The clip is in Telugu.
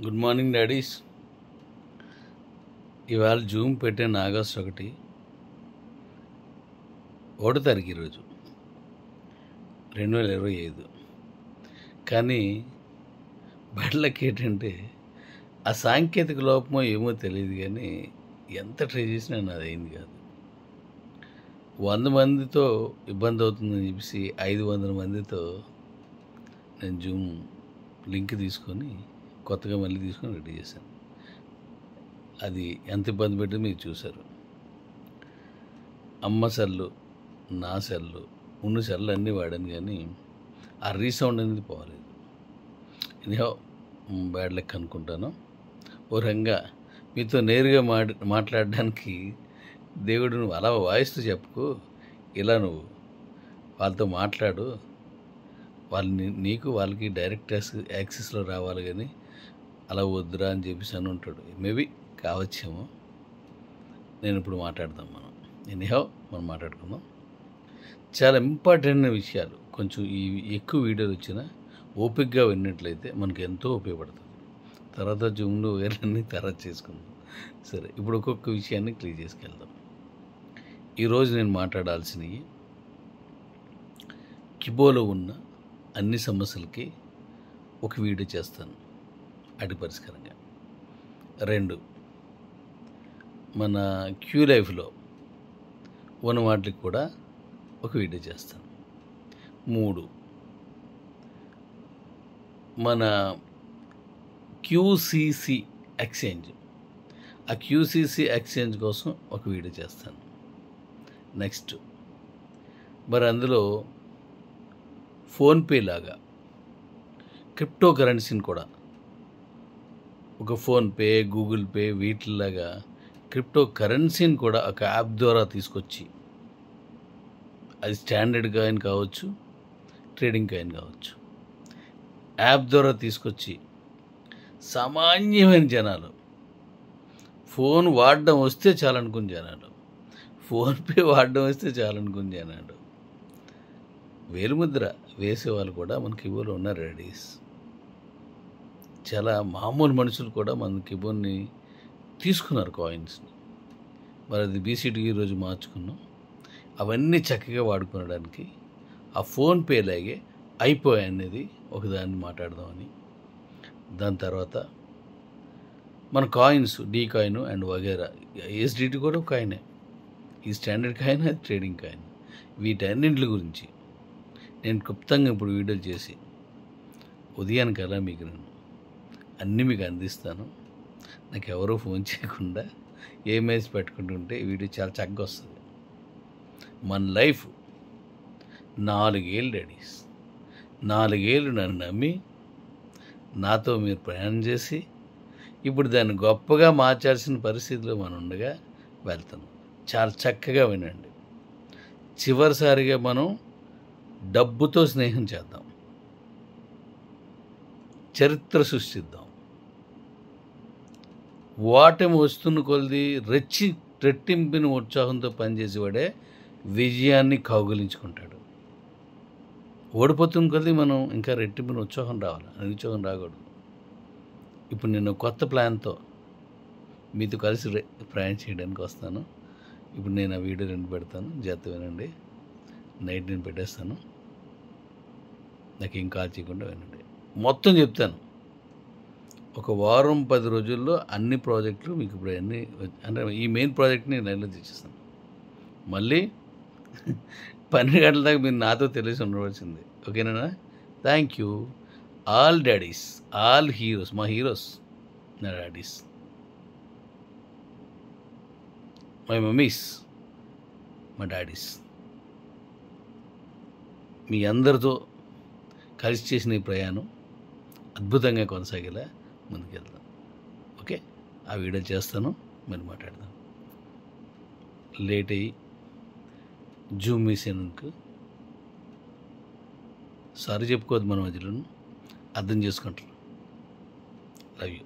Good morning daddy's. ఇవాళ జూమ్ పెట్టాను ఆగస్ట్ 1 తారీఖు ఈరోజు 2025. కానీ బట్లకి ఏంటంటే ఆ సాంకేతిక లోపమో ఏమో తెలియదు, కానీ ఎంత ట్రై చేసినా నాది అయింది కాదు. 100 మందితో ఇబ్బంది అవుతుందని చెప్పేసి 500 మందితో నేను జూమ్ లింక్ తీసుకొని కొత్తగా మళ్ళీ తీసుకొని రెడీ చేశాను. అది ఎంత ఇబ్బంది పెట్టిందో మీరు చూశారు. అమ్మ సెల్లు, నా సెల్లు, ఉన్న సెల్లు అన్నీ వాడాను, కానీ ఆ రీసౌండ్ అనేది పోలేదు. ఇదిహో బ్యాడ్ లెక్క అనుకుంటాను. ఓ రంగా మీతో నేరుగా మాట్లాడడానికి దేవుడు నువ్వు అలా వాయిస్తూ చెప్పుకో, ఇలా నువ్వు వాళ్ళతో మాట్లాడు, వాళ్ళని నీకు వాళ్ళకి డైరెక్ట్ యాక్సెస్లో రావాలి, కానీ అలా వద్దురా అని చెప్పేసి అని ఉంటాడు. మేబీ కావచ్చేమో. నేను ఇప్పుడు మాట్లాడదాం. మనం మాట్లాడుకుందాం. చాలా ఇంపార్టెంట్ విషయాలు. కొంచెం ఈ ఎక్కువ వీడియోలు వచ్చినా ఓపికగా విన్నట్లయితే మనకు ఎంతో ఉపయోగపడుతుంది. తర్వాత జూమ్లో వేరన్నీ తర్వాత చేసుకుందాం. సరే, ఇప్పుడు ఒక్కొక్క విషయాన్ని క్లియర్ చేసుకెళ్దాం. ఈరోజు నేను మాట్లాడాల్సినవి కిబోలో ఉన్న అన్ని సమస్యలకి ఒక వీడియో చేస్తాను, అటు పరిష్కారంగా. 2, మన క్యూ లైఫ్లో ఉన్న వాటికి కూడా ఒక వీడియో చేస్తాను. 3, మన క్యూసీసీ ఎక్స్చేంజ్, ఆ క్యూసీసీ ఎక్స్చేంజ్ కోసం ఒక వీడియో చేస్తాను. నెక్స్ట్, మరి అందులో ఫోన్పే లాగా క్రిప్టో కరెన్సీని కూడా, ఒక ఫోన్పే, గూగుల్ పే వీటిలాగా క్రిప్టో కరెన్సీని కూడా ఒక యాప్ ద్వారా తీసుకొచ్చి, అది స్టాండర్డ్ కాయిన్ కావచ్చు, ట్రేడింగ్ కాయిన్ కావచ్చు, యాప్ ద్వారా తీసుకొచ్చి సామాన్యమైన జనాలు, ఫోన్ వాడడం వస్తే చాలనుకుని జనాలు, ఫోన్పే వాడడం వస్తే చాలనుకుని జనాలు, వేలుముద్ర వేసేవాళ్ళు కూడా మన కిబోర్డ్లో ఉన్నారు రెడీస్. చాలా మామూలు మనుషులు కూడా మన కిబోర్డ్ని తీసుకున్నారు, కాయిన్స్ని. మరి అది బీసీటీ ఈరోజు మార్చుకున్నాం. అవన్నీ చక్కగా వాడుకోవడానికి ఆ ఫోన్పే లాగే అయిపోయాయి అనేది ఒకదాన్ని మాట్లాడదామని. దాని తర్వాత మన కాయిన్స్, డీ కాయిన్ అండ్ వగేరా, ఎస్డిటీ కూడా కాయినే. ఈ స్టాండర్డ్ కాయిన్, అది ట్రేడింగ్ కాయిన్. వీటన్నింటి గురించి నేను క్లుప్తంగా ఇప్పుడు వీడియోలు చేసి ఉదయానికి అలా మీకు నేను అన్నీ మీకు అందిస్తాను. నాకు ఎవరో ఫోన్ చేయకుండా ఏమైస్ పెట్టుకుంటుంటే ఈ వీడియో చాలా చక్కగా వస్తుంది. మన లైఫ్ 4 ఏళ్ళు డాడీస్, 4 ఏళ్ళు నన్ను నమ్మి నాతో మీరు ప్రయాణం చేసి ఇప్పుడు దాన్ని గొప్పగా మార్చాల్సిన పరిస్థితిలో మనం ఉండగా వెళ్తాం. చాలా చక్కగా వినండి. చివరిసారిగా మనం డబ్బుతో స్నేహం చేద్దాం, చరిత్ర సృష్టిద్దాం. ఓటమి వస్తున్న కొలది రెట్టింపిన ఉత్సాహంతో పనిచేసేవాడే విజయాన్ని కౌగిలించుకుంటాడు. ఓడిపోతున్న కొలది మనం ఇంకా రెట్టింపిన ఉత్సాహం రావాలి, నిరుత్సాహం రాకూడదు. ఇప్పుడు నేను కొత్త ప్లాన్తో మీతో కలిసి ప్రయాణం చేయడానికి వస్తాను. ఇప్పుడు నేను ఆ వీడియో 2 పెడతాను, జాగ్రత్త వినండి. నైట్ నేను పెట్టేస్తాను, నాకు ఏం కాల్ చేయకుండా వినండి. మొత్తం చెప్తాను. ఒక వారం 10 రోజుల్లో అన్ని ప్రాజెక్టులు మీకు ఇప్పుడు అన్నీ, అంటే ఈ మెయిన్ ప్రాజెక్ట్ని నేను తెచ్చేస్తాను. మళ్ళీ 12 గంటల దాకా మీరు నాతో తెలిసి ఉండవలసింది. ఓకేనా? Thank you. All daddies, all heroes, మా హీరోస్ నా డాడీస్, మై మమ్మీస్ మా డాడీస్, మీ అందరితో కలిసి చేసిన ఈ ప్రయాణం అద్భుతంగా కొనసాగేలా ముందుకెళ్దాం. ఓకే, ఆ వీడియో చేస్తాను, మరి మాట్లాడదాం. లేట్ అయ్యి జూమ్ మిస్ అయినందుకు సారీ చెప్పుకోవద్దు, మన మధ్యలో అర్థం చేసుకుంటారు. Love you.